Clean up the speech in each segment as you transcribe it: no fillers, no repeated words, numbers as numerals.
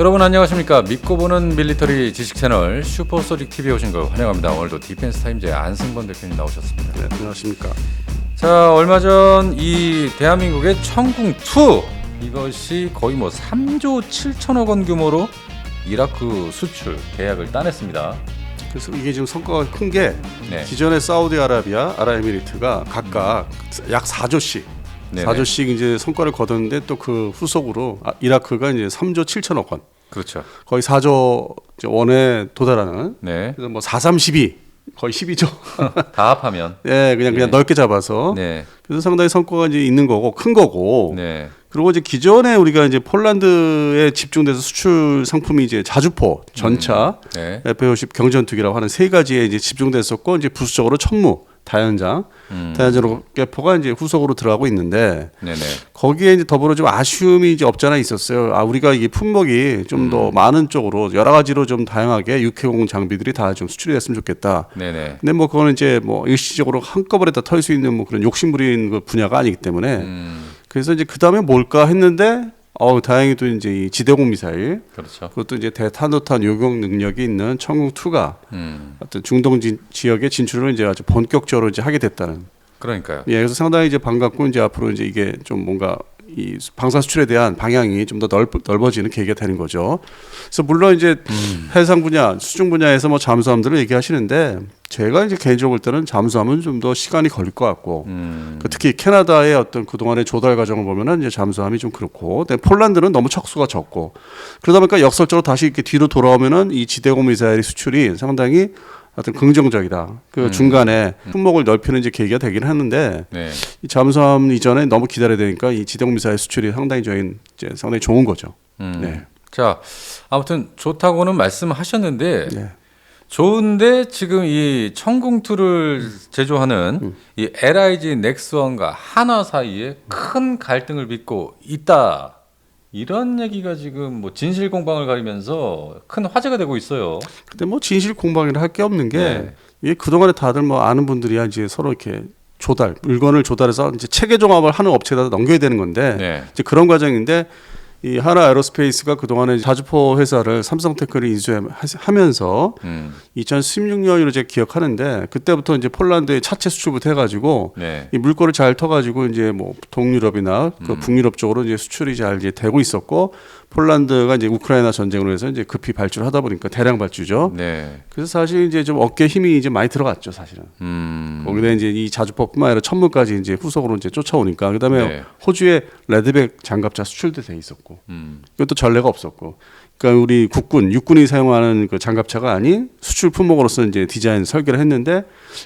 여러분 안녕하십니까. 믿고 보는 밀리터리 지식 채널 슈퍼소닉 TV에 오신 걸 환영합니다. 오늘도 디펜스 타임즈의 안승권 대표님 나오셨습니다. 네, 안녕하십니까. 자, 얼마 전 이 대한민국의 천궁2 이것이 거의 뭐 3조 7천억 원 규모로 이라크 수출 계약을 따냈습니다. 그래서 이게 지금 성과가 큰 게 네. 기존의 사우디아라비아, 아랍에미리트가 각각 약 4조씩 네네. 4조씩 이제 성과를 거뒀는데 또 그 후속으로 이라크가 이제 3조 7천억 원, 그렇죠. 거의 4조 원에 도달하는. 네. 그래서 뭐 4, 3, 12 거의 12조. 다 합하면. 예, 그냥 네. 넓게 잡아서. 네. 그래서 상당히 성과가 이제 있는 거고 큰 거고. 네. 그리고 이제 기존에 우리가 이제 폴란드에 집중돼서 수출 상품이 이제 자주포, 전차, 네. F-50 경전투기라고 하는 세 가지에 이제 집중됐었고 이제 부수적으로 천무, 다연장, 다연장 로켓포가 이제 후속으로 들어가고 있는데 네네. 거기에 이제 더불어 좀 아쉬움이 이제 없잖아 있었어요. 아 우리가 이게 품목이 좀 더 많은 쪽으로 여러 가지로 좀 다양하게 육해공 장비들이 다 좀 수출이 됐으면 좋겠다. 네네. 근데 뭐 그거는 이제 뭐 일시적으로 한꺼번에 다 털 수 있는 뭐 그런 욕심부린 그 분야가 아니기 때문에 그래서 이제 그 다음에 뭘까 했는데 다행히도 이제 이 지대공 미사일, 그렇죠. 그것도 이제 대탄도탄 요격 능력이 있는 천궁2가 어떤 중동 지역의 진출을 이제 아주 본격적으로 이제 하게 됐다는. 그러니까요. 예, 그래서 상당히 이제 반갑고 이제 앞으로 이제 이게 좀 뭔가 이 방산 수출에 대한 방향이 좀 더 넓어지는 계기가 되는 거죠. 그래서 물론 이제 해상 분야, 수중 분야에서 뭐 잠수함들을 얘기하시는데 제가 이제 개인적으로 볼 때는 잠수함은 좀 더 시간이 걸릴 것 같고 특히 캐나다의 어떤 그동안의 조달 과정을 보면은 이제 잠수함이 좀 그렇고 폴란드는 너무 척수가 적고 그러다 보니까 역설적으로 다시 이렇게 뒤로 돌아오면은 이 지대공 미사일 수출이 상당히 어떤 긍정적이다. 그 중간에 품목을 넓히는 이제 계기가 되긴 하는데 네. 이 잠수함 이전에 너무 기다려야 되니까 이 지대공 미사일 수출이 상당히 이제 상당히 좋은 거죠. 네. 자, 아무튼 좋다고는 말씀하셨는데 네. 좋은데 지금 이 천궁2를 제조하는 이 LIG 넥스원과 한화 사이에 큰 갈등을 빚고 있다. 이런 얘기가 지금 뭐 진실 공방을 가리면서 큰 화제가 되고 있어요. 근데 뭐 진실 공방이라 할 게 없는 게 네. 이게 그동안에 다들 뭐 아는 분들이야 이제 서로 이렇게 물건을 조달해서 이제 체계 종합을 하는 업체에다 넘겨야 되는 건데 네. 이제 그런 과정인데 이 하나 에어로스페이스가 그동안에 자주포 회사를 삼성테크를 인수하면서 2016년으로 제가 기억하는데 그때부터 이제 폴란드에 차체 수출부터 해가지고 네. 이 물꼬를 잘 터가지고 이제 뭐 동유럽이나 그 북유럽 쪽으로 이제 수출이 잘 이제 되고 있었고 폴란드가 이제 우크라이나 전쟁으로 해서 이제 급히 발주하다 보니까 대량 발주죠. 네. 그래서 사실 이제 좀 어깨 힘이 이제 많이 들어갔죠, 사실은. 거기다 이제 이 자주포뿐만 아니라 천무까지 이제 후속으로 이제 쫓아오니까 그다음에 네. 호주에 레드백 장갑차 수출도 돼 있었고, 이것도 전례가 없었고, 그러니까 우리 육군이 사용하는 그 장갑차가 아닌 수출 품목으로서 이제 디자인 설계를 했는데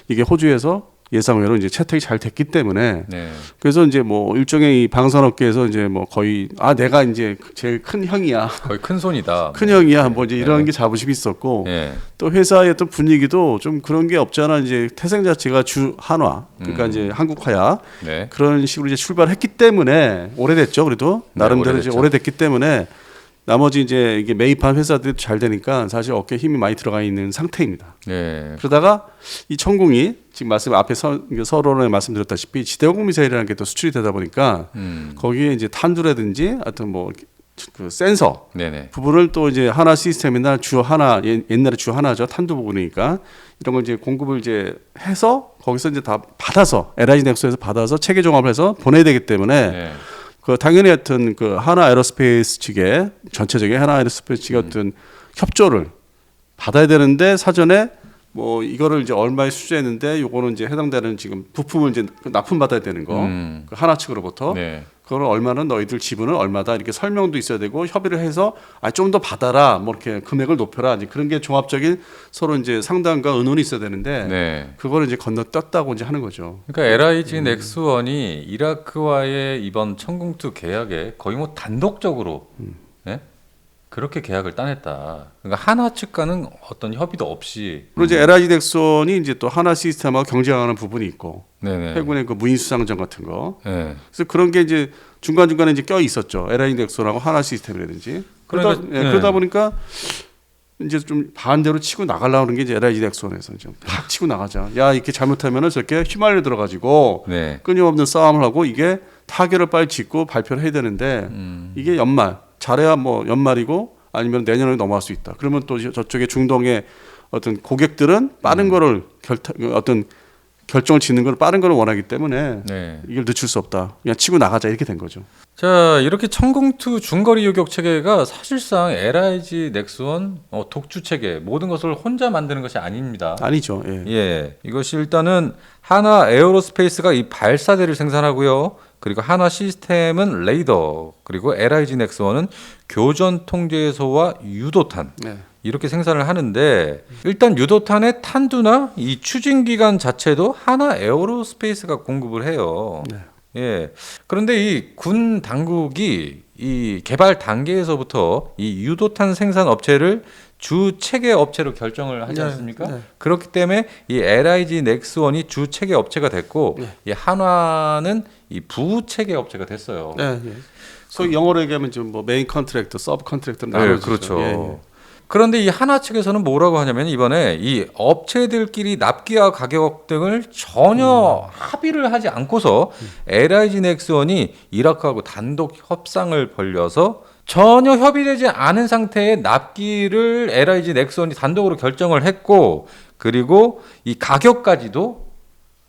이게 호주에서 예상외로 이제 채택이 잘 됐기 때문에 네. 그래서 이제 뭐 일종의 이 방산업계에서 이제 뭐 거의 내가 이제 제일 큰 형이야. 거의 큰 손이다. 큰 형이야. 뭐 이제 이런 게 자부심이 있었고 네. 또 회사의 어떤 분위기도 좀 그런 게 없잖아. 이제 태생 자체가 주 한화 그러니까 이제 한국화야 네. 그런 식으로 이제 출발했기 때문에 오래됐죠. 그래도 나름대로 이제 오래됐기 때문에 나머지 이제 이게 매입한 회사들이 잘 되니까 사실 어깨에 힘이 많이 들어가 있는 상태입니다. 네. 그러다가 이 천궁이 지금 앞에 서론에 말씀드렸다시피 지대공 미사일이라는 게 또 수출이 되다 보니까 거기에 이제 탄두라든지 하여튼 뭐 그 센서 네네. 부분을 또 이제 하나 시스템이나 주 하나 옛날에 주 하나죠 탄두 부분이니까 이런 걸 이제 공급을 이제 해서 거기서 이제 다 받아서 LIG 넥스에서 받아서 체계 종합을 해서 보내야 되기 때문에 네. 그 당연히 하여튼 그 하나 에어로스페이스 측에 전체적인 하나 에어로스페이스 측의 어떤 협조를 받아야 되는데 사전에 뭐 이거를 이제 얼마에 수주했는데 요거는 이제 해당되는 지금 부품을 이제 납품 받아야 되는 거 그 하나 측으로부터 네. 그걸 얼마는 너희들 지분은 얼마다 이렇게 설명도 있어야 되고 협의를 해서 좀 더 받아라 뭐 이렇게 금액을 높여라 이제 그런 게 종합적인 서로 이제 상담과 의논이 있어야 되는데 네. 그거를 이제 건너뛰었다고 이제 하는 거죠. 그러니까 LIG 넥스원이 이라크와의 이번 천궁2 계약에 거의 뭐 단독적으로 네? 그렇게 계약을 따냈다. 그러니까 하나 측과는 어떤 협의도 없이. 그리고 이제 LIG 넥슨이 이제 또 하나 시스템하고 경쟁하는 부분이 있고 네네. 해군의 그 무인수상전 같은 거. 네. 그래서 그런 게 이제 중간 중간에 이제 껴 있었죠. LIG 넥슨하고 하나 시스템이라든지. 그러니까, 그러다 보니까 이제 좀 반대로 치고 나가려는 게 이제 LIG 넥슨에서 좀 팍 치고 나가자. 야 이렇게 잘못하면은 저렇게 휘말려 들어가지고 네. 끊임없는 싸움을 하고 이게 타결을 빨리 짓고 발표를 해야 되는데 이게 연말 잘해야 뭐 연말이고 아니면 내년에 넘어갈 수 있다. 그러면 또 저쪽에 중동의 어떤 고객들은 빠른 거를 어떤 결정을 짓는 걸 빠른 걸 원하기 때문에 네. 이걸 늦출 수 없다. 그냥 치고 나가자 이렇게 된 거죠. 자, 이렇게 천공투 중거리 요격 체계가 사실상 LIG 넥스원 독주 체계 모든 것을 혼자 만드는 것이 아닙니다. 아니죠. 예. 예, 이것이 일단은 하나 에어로스페이스가 이 발사대를 생산하고요. 그리고 하나 시스템은 레이더, 그리고 LIG 넥스원은 교전 통제소와 유도탄. 네. 이렇게 생산을 하는데 일단 유도탄의 탄두나 이 추진 기관 자체도 하나 에어로스페이스가 공급을 해요. 네. 예. 그런데 이 군 당국이 이 개발 단계에서부터 이 유도탄 생산 업체를 주 체계 업체로 결정을 하지 네, 않습니까? 네. 그렇기 때문에 이 LIG 넥스원이 주 체계 업체가 됐고 네. 이 한화는 이 부 체계 업체가 됐어요. 네. 예. 소위 영어로 얘기하면 좀 뭐 메인 컨트랙터, 서브 컨트랙터 네, 나눠지죠. 그렇죠. 예, 예. 그런데 이 하나 측에서는 뭐라고 하냐면 이번에 이 업체들끼리 납기와 가격 등을 전혀 합의를 하지 않고서 LIG 넥스원이 이라크하고 단독 협상을 벌여서 전혀 협의되지 않은 상태의 납기를 LIG 넥스원이 단독으로 결정을 했고 그리고 이 가격까지도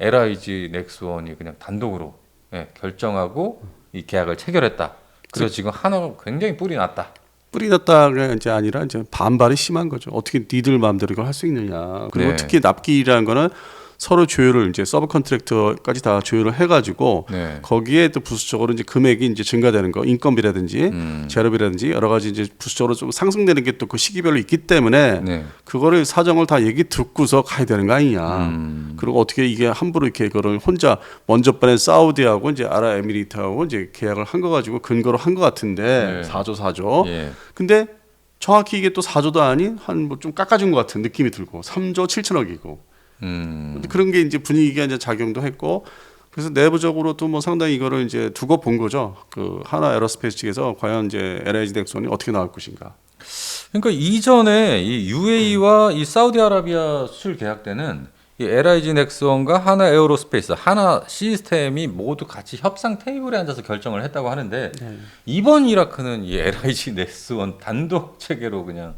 LIG 넥스원이 그냥 단독으로 결정하고 이 계약을 체결했다. 그래서 지금 하나가 굉장히 뿔이 났다. 뿌리 났다가 이제 아니라 이제 반발이 심한 거죠. 어떻게 니들 마음대로 이걸 할 수 있느냐. 그리고 네. 특히 납기라는 거는 서로 조율을 이제 서브 컨트랙터까지 다 조율을 해가지고 네. 거기에 또 부수적으로 이제 금액이 이제 증가되는 거, 인건비라든지 재료비라든지 여러 가지 이제 부수적으로 좀 상승되는 게 또 그 시기별로 있기 때문에 네. 그거를 사정을 다 얘기 듣고서 가야 되는 거 아니냐. 그리고 어떻게 이게 함부로 이렇게 그걸 혼자 먼저 번에 사우디하고 이제 아랍에미리트하고 이제 계약을 한 거 가지고 근거로 한 거 같은데 네. 4조. 예. 근데 정확히 이게 또 4조도 아닌 한 뭐 좀 깎아준 것 같은 느낌이 들고 3조 7천억이고 그런 게 이제 분위기가 이제 작용도 했고 그래서 내부적으로도 뭐 상당히 이거를 이제 두고 본 거죠. 그 하나 에어로스페이스 측에서 과연 이제 LIG 넥슨이 어떻게 나올 것인가. 그러니까 이전에 이 UAE와 이 사우디아라비아 수출 계약 때는 이 LIG 넥스원과 하나 에어로스페이스, 하나 시스템이 모두 같이 협상 테이블에 앉아서 결정을 했다고 하는데 이번 이라크는 이 LIG 넥스원 단독 체계로 그냥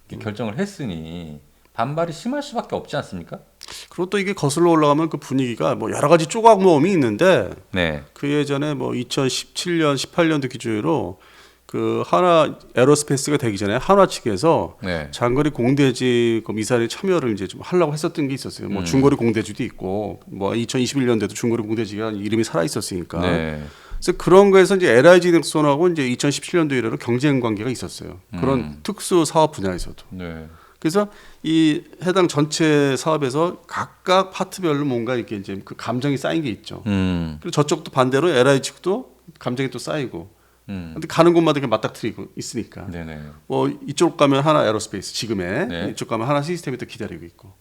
이렇게 결정을 했으니 반발이 심할 수밖에 없지 않습니까? 그리고 또 이게 거슬러 올라가면 그 분위기가 뭐 여러 가지 조각 모험이 있는데 네. 그 예전에 뭐 2017년, 18년도 기준으로 그 하나 에어로스페이스가 되기 전에 한화 측에서 네. 장거리 공대지 그 미사일 참여를 이제 좀 하려고 했었던 게 있었어요. 뭐 중거리 공대지도 있고 뭐 2021년대도 중거리 공대지가 이름이 살아 있었으니까. 네. 그래서 그런 거에서 이제 LIG 넥슨하고 이제 2017년도 이래로 경쟁 관계가 있었어요. 그런 특수 사업 분야에서도. 네. 그래서 이 해당 전체 사업에서 각각 파트별로 뭔가 이렇게 이제 그 감정이 쌓인 게 있죠. 그리고 저쪽도 반대로 LIG 측도 감정이 또 쌓이고. 근데 가는 곳마다 이렇게 맞닥뜨리고 있으니까. 네네. 뭐 이쪽 가면 하나 에어로스페이스 지금의 네. 이쪽 가면 하나 시스템이 또 기다리고 있고.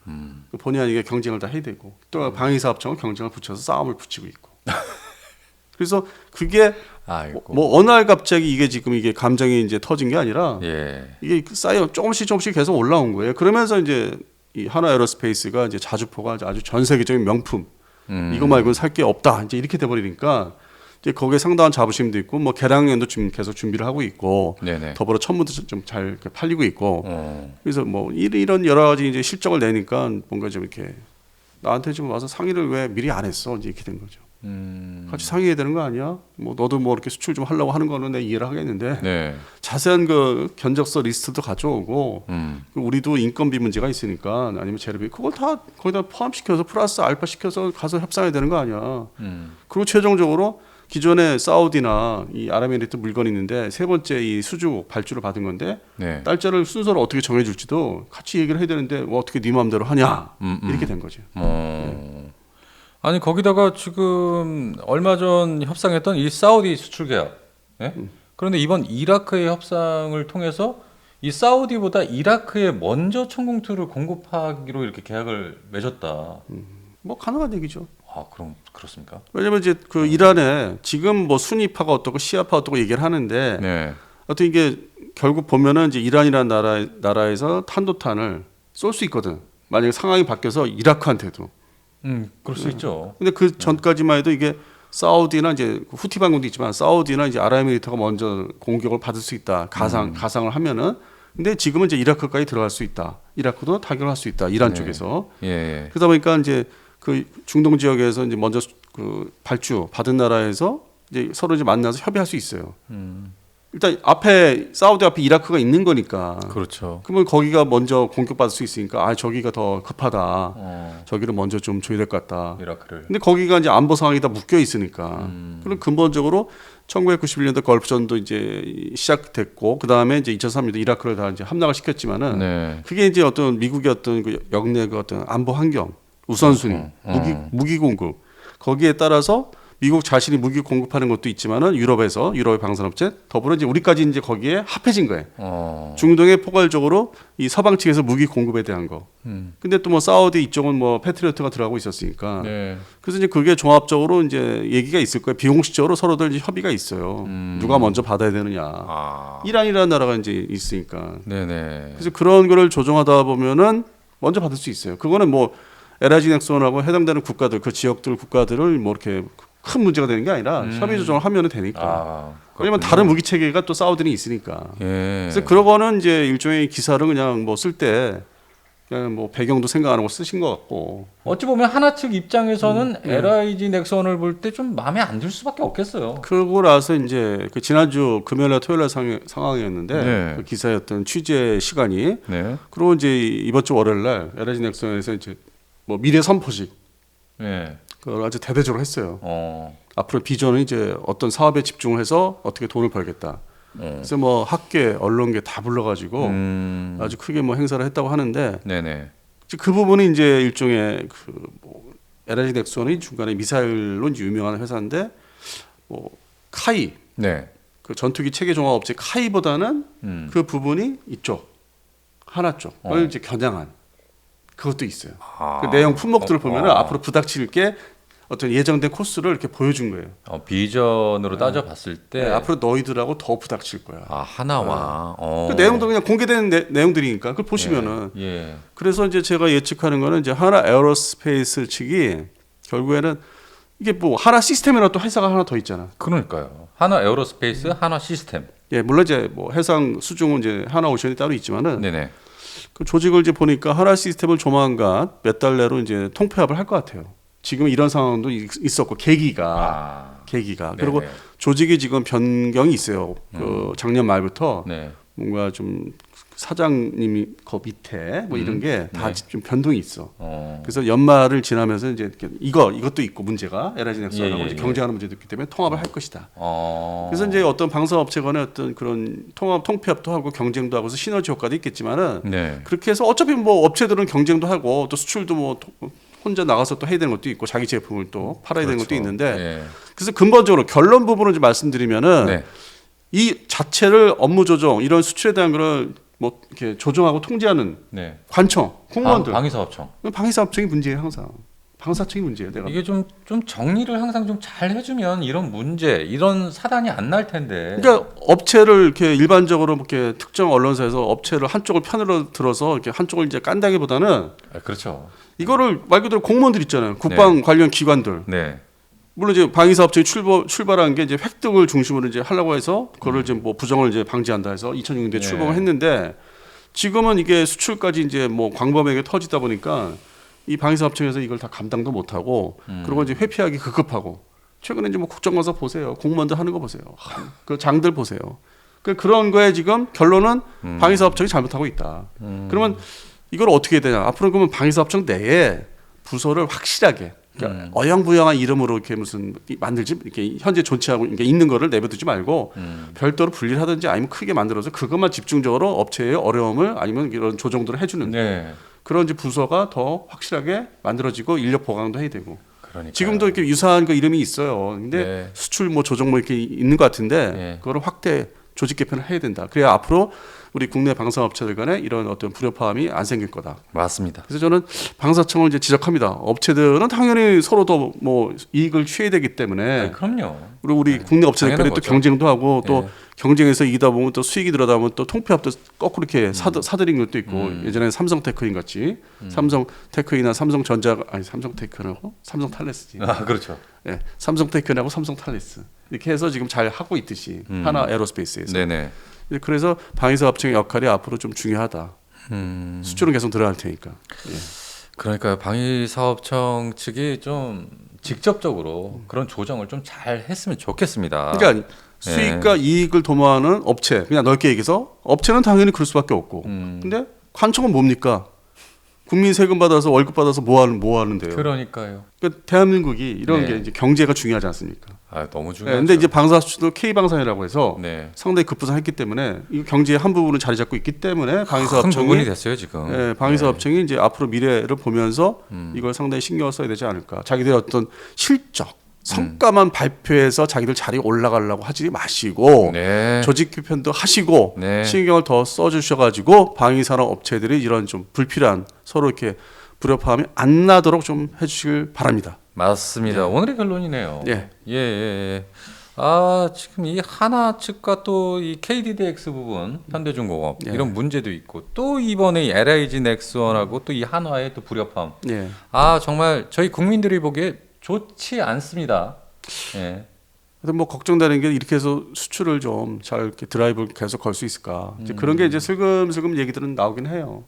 본의 아니게 경쟁을 다 해야 되고 또 방위사업청은 경쟁을 붙여서 싸움을 붙이고 있고. 그래서 그게 아이고. 뭐 어느 날 갑자기 이게 지금 이게 감정이 이제 터진 게 아니라 예. 이게 쌓여 조금씩 계속 올라온 거예요. 그러면서 이제 이 하나 에어로스페이스가 이제 자주포가 아주 전 세계적인 명품. 이거 말고는 살 게 없다. 이제 이렇게 돼 버리니까 이제 거기에 상당한 자부심도 있고 뭐 개량연도 지금 계속 준비를 하고 있고 네네. 더불어 천문도 좀 잘 팔리고 있고 그래서 뭐 이런 여러 가지 이제 실적을 내니까 뭔가 좀 이렇게 나한테 좀 와서 상의를 왜 미리 안 했어 이제 이렇게 된 거죠. 같이 상의해야 되는 거 아니야? 뭐 너도 뭐 이렇게 수출 좀 하려고 하는 거는 내가 이해를 하겠는데 네. 자세한 그 견적서 리스트도 가져오고 우리도 인건비 문제가 있으니까 아니면 재료비 그걸 다 거기다 포함시켜서 플러스 알파 시켜서 가서 협상해야 되는 거 아니야? 그리고 최종적으로 기존에 사우디나 이 아랍에미리트 물건이 있는데 세 번째 이 수주 발주를 받은 건데 네. 날짜를 순서를 어떻게 정해줄지도 같이 얘기를 해야 되는데 뭐 어떻게 네 마음대로 하냐 이렇게 된 거죠. 아니 거기다가 지금 얼마 전 협상했던 이 사우디 수출 계약. 예? 그런데 이번 이라크의 협상을 통해서 이 사우디보다 이라크에 먼저 천공투를 공급하기로 이렇게 계약을 맺었다. 뭐 가능한 얘기죠. 아, 그럼 그렇습니까? 왜냐면 이제 그 이란에 지금 뭐 순위파가 어떻고 시아파 어떻고 얘기를 하는데 네. 어떤 이게 결국 보면은 이제 이란이라는 나라에서 탄도탄을 쏠 수 있거든. 만약에 상황이 바뀌어서 이라크한테도. 그럴 수 있죠. 근데 그 전까지만 해도 이게 사우디나 이제 후티 반군도 있지만 사우디나 이제 아랍에미리트가 먼저 공격을 받을 수 있다. 가상을 하면은 근데 지금은 이제 이라크까지 들어갈 수 있다. 이라크도 타격할 수 있다. 이란 네. 쪽에서. 예. 그러다 보니까 이제 그 중동 지역에서 이제 먼저 그 발주 받은 나라에서 이제 서로 이제 만나서 협의할 수 있어요. 일단 앞에 사우디 앞에 이라크가 있는 거니까. 그렇죠. 그러면 거기가 먼저 공격받을 수 있으니까 아 저기가 더 급하다. 저기를 먼저 좀 줘야 될 것 같다. 이라크를. 근데 거기가 이제 안보 상황이 다 묶여 있으니까. 그럼 근본적으로 1991년도 걸프전도 이제 시작됐고 그 다음에 이제 2003년도 이라크를 다 이제 함락을 시켰지만은 네. 그게 이제 어떤 미국의 어떤 그 역내 그 어떤 안보 환경 우선순위 무기 공급 거기에 따라서 미국 자신이 무기 공급하는 것도 있지만은 유럽의 방산업체 더불어 이제 우리까지 이제 거기에 합해진 거예요. 중동에 포괄적으로 이 서방 측에서 무기 공급에 대한 거. 근데 또 뭐 사우디 이쪽은 뭐 패트리어트가 들어가고 있었으니까. 네. 그래서 이제 그게 종합적으로 이제 얘기가 있을 거예요. 비공식적으로 서로들 이제 협의가 있어요. 누가 먼저 받아야 되느냐. 이란이라는 나라가 이제 있으니까. 네네. 그래서 그런 거를 조정하다 보면은 먼저 받을 수 있어요. 그거는 뭐 LIG 넥슨하고 해당되는 국가들, 그 지역들 국가들을 뭐 이렇게 큰 문제가 되는 게 아니라 협의 조정을 하면 되니까. 왜냐면 다른 무기 체계가 또 사우디는 있으니까. 예. 그래서 그러고는 이제 일종의 기사를 그냥 뭐 쓸 때 그냥 뭐 배경도 생각 안 하고 쓰신 것 같고. 어찌 보면 하나 측 입장에서는 LIG 넥슨을 볼 때 좀 마음에 안 들 수밖에 없겠어요. 그러고 나서 이제 그 지난주 금요일날 토요일날 상황이었는데 네. 그 기사였던 취재 시간이. 네. 그리고 이제 이번 주 월요일날 LIG 넥슨에서 이제 뭐 미래 선포식 네. 그걸 아주 대대적으로 했어요. 앞으로 비전은 이제 어떤 사업에 집중을 해서 어떻게 돈을 벌겠다. 그래서 뭐 학계, 언론계 다 불러가지고 아주 크게 뭐 행사를 했다고 하는데 네네. 그 부분이 이제 일종의 그뭐 LIG 넥슨이 중간에 미사일로 이제 유명한 회사인데 뭐 카이, 네. 그 전투기 체계 종합 업체 카이보다는 그 부분이 이쪽 하나 쪽을 이제 겨냥한 그것도 있어요. 그 내용 품목들을 보면은 앞으로 부닥칠 게 어떤 예정된 코스를 이렇게 보여준 거예요. 비전으로 따져봤을 때 앞으로 너희들하고 더 부닥칠 거야. 하나와 그 내용도 그냥 공개된 내용들이니까 그걸 보시면은. 예. 그래서 이제 제가 예측하는 거는 이제 하나 에어로스페이스 측이 결국에는 이게 뭐 하나 시스템이나 또 회사가 하나 더 있잖아. 그러니까요. 하나 에어로스페이스, 하나 시스템. 예, 물론 이제 뭐 해상 수중은 이제 하나 오션이 따로 있지만은 네네. 그 조직을 이제 보니까 하나 시스템을 조만간 몇 달 내로 이제 통폐합을 할 것 같아요. 지금 이런 상황도 있었고 계기가 그리고 네네. 조직이 지금 변경이 있어요. 그 작년 말부터 네. 뭔가 좀 사장님이 그 밑에 뭐 이런 게 다 좀 변동이 있어. 그래서 연말을 지나면서 이제 이것도 있고 문제가 LIG 넥슨하고 예. 경쟁하는 문제도 있기 때문에 통합을 할 것이다. 그래서 그래서 이제 어떤 방산업체 간의 어떤 그런 통폐합도 하고 경쟁도 하고 해서 시너지 효과도 있겠지만은 네. 그렇게 해서 어차피 뭐 업체들은 경쟁도 하고 또 수출도 뭐 혼자 나가서 또 해야 되는 것도 있고 자기 제품을 또 팔아야 되는 것도 있는데 예. 그래서 근본적으로 결론 부분을 좀 말씀드리면은 네. 이 자체를 업무 조정 이런 수출에 대한 거를 뭐 이렇게 조정하고 통제하는 네. 관청 공무원들 방위사업청. 방위사업청이 문제예요 항상 방사청이 문제예요. 내가 이게 좀 정리를 항상 좀 잘 해주면 이런 문제, 이런 사단이 안 날 텐데. 그러니까 업체를 이렇게 일반적으로 이렇게 특정 언론사에서 업체를 한쪽을 편으로 들어서 이렇게 한쪽을 이제 깐다기보다는 그렇죠. 이거를 말 그대로 공무원들 있잖아요. 국방 관련 기관들. 네. 물론 이제 방위사업청이 출발한 게 이제 획득을 중심으로 이제 하려고 해서 그거를 이제 뭐 부정을 이제 방지한다 해서 2006년도에 출범을 했는데 지금은 이게 수출까지 이제 뭐 광범위하게 터지다 보니까 이 방위사업청에서 이걸 다 감당도 못하고 그리고 이제 회피하기 급급하고 최근에 이제 뭐 국정감사 보세요. 공무원들 하는 거 보세요. 그 장들 보세요. 그런 거에 지금 결론은 방위사업청이 잘못하고 있다. 그러면 이걸 어떻게 해야 되냐? 앞으로 그러면 방위사업청 내에 부서를 확실하게 그러니까 어영부영한 이름으로 이렇게 무슨 만들지 이렇게 현재 존치하고 이렇게 있는 거를 내버두지 말고 별도로 분리를 하든지 아니면 크게 만들어서 그것만 집중적으로 업체의 어려움을 아니면 이런 조정들을 해주는 네. 그런 이제 부서가 더 확실하게 만들어지고 인력 보강도 해야 되고. 그러니까요. 지금도 이렇게 유사한 그 이름이 있어요. 근데 네. 수출 뭐 조정 뭐 이렇게 있는 것 같은데 네. 그거를 확대 조직 개편을 해야 된다. 그래야 앞으로 우리 국내 방산업체들 간에 이런 어떤 불협화음이 안 생길 거다. 맞습니다. 그래서 저는 방사청을 이제 지적합니다. 업체들은 당연히 서로도 뭐 이익을 취해야 되기 때문에. 그럼요. 그리고 우리 국내 업체들끼리 또 거죠. 경쟁도 하고 또 네. 경쟁에서 이기다 보면 또 수익이 들어가면 또 통폐합도 거꾸로 이렇게 사들인 것도 있고 예전에 삼성테크인 같이 삼성테크이나 삼성테크라고 삼성탈레스지. 그렇죠. 예, 삼성테크하고 삼성탈레스 이렇게 해서 지금 잘 하고 있듯이 하나 에어로스페이스에서. 네네. 이제 그래서 방위사업청의 역할이 앞으로 좀 중요하다. 수출은 계속 들어갈 테니까. 예. 그러니까 방위사업청 측이 좀 직접적으로 그런 조정을 좀 잘 했으면 좋겠습니다. 그러니까 수익과 이익을 도모하는 업체, 그냥 넓게 얘기해서 업체는 당연히 그럴 수밖에 없고. 근데 관청은 뭡니까? 국민 세금 받아서 월급 받아서 뭐 하는데요? 그러니까요. 그러니까 대한민국이 이런 네. 게 이제 경제가 중요하지 않습니까? 아, 너무 네, 중요하죠. 근데 이제 방사 수출도 K 방산이라고 해서 네. 상당히 급부상했기 때문에 이 경제의 한 부분을 자리 잡고 있기 때문에 큰 부분이 방위사업청이 됐어요 지금. 네, 방위사업청이 이제 앞으로 미래를 보면서 이걸 상당히 신경을 써야 되지 않을까. 자기들의 어떤 실적, 성과만 발표해서 자기들 자리에 올라가려고 하지 마시고 네. 조직 개편도 하시고 네. 신경을 더 써주셔가지고 방위산업 업체들이 이런 좀 불필요한 서로 이렇게 불협화음이 안 나도록 좀 해주시길 바랍니다. 맞습니다. 오늘의 결론이네요. 예. 예. 아, 지금 이 하나 측과 또 이 KDDX 부분, 현대중공업 예. 이런 문제도 있고 또 이번에 이 LIG 넥스원하고 또 이 한화의 또 불협화음. 예. 아, 정말 저희 국민들이 보기에 좋지 않습니다. 예. 근데 뭐 걱정되는 게 이렇게 해서 수출을 좀 잘 이렇게 드라이브를 계속 걸 수 있을까. 이제 그런 게 이제 슬금슬금 얘기들은 나오긴 해요.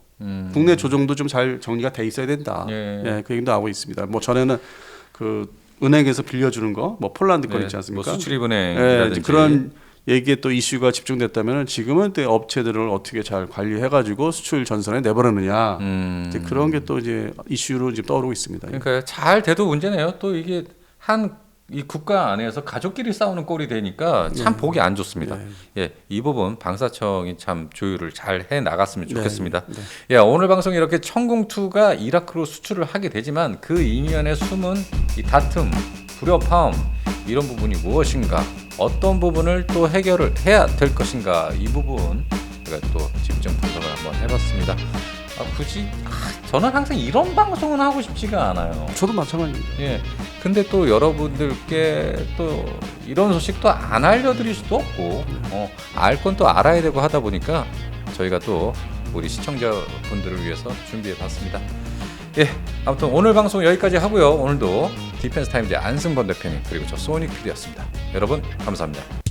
국내 조정도 좀 잘 정리가 돼 있어야 된다. 예. 그 얘기도 나오고 있습니다. 뭐 전에는 그 은행에서 빌려주는 거, 뭐 폴란드 거 네, 있지 않습니까? 뭐 수출입은행이라든지 이제 그런 얘기에 또 이슈가 집중됐다면 지금은 또 업체들을 어떻게 잘 관리해가지고 수출 전선에 내보내느냐. 이제 그런 게 또 이제 이슈로 지금 떠오르고 있습니다. 그러니까 잘 돼도 문제네요. 또 이게 한 이 국가 안에서 가족끼리 싸우는 꼴이 되니까 참 보기 안 좋습니다. 예, 이 부분 방사청이 참 조율을 잘 해 나갔으면 좋겠습니다. 예, 오늘 방송 이렇게 천궁2가 이라크로 수출을 하게 되지만 그 이면에 숨은 이 다툼, 불협화음 이런 부분이 무엇인가, 어떤 부분을 또 해결을 해야 될 것인가, 이 부분 제가 또 집중 분석을 한번 해봤습니다. 굳이 저는 항상 이런 방송은 하고 싶지가 않아요. 저도 마찬가지입니다. 예. 근데 또 여러분들께 또 이런 소식도 안 알려드릴 수도 없고, 알 건 또 알아야 되고 하다 보니까 저희가 또 우리 시청자분들을 위해서 준비해봤습니다. 예. 아무튼 오늘 방송 여기까지 하고요. 오늘도 디펜스 타임즈 안승범 대표님 그리고 저 소닉 PD였습니다. 여러분 감사합니다.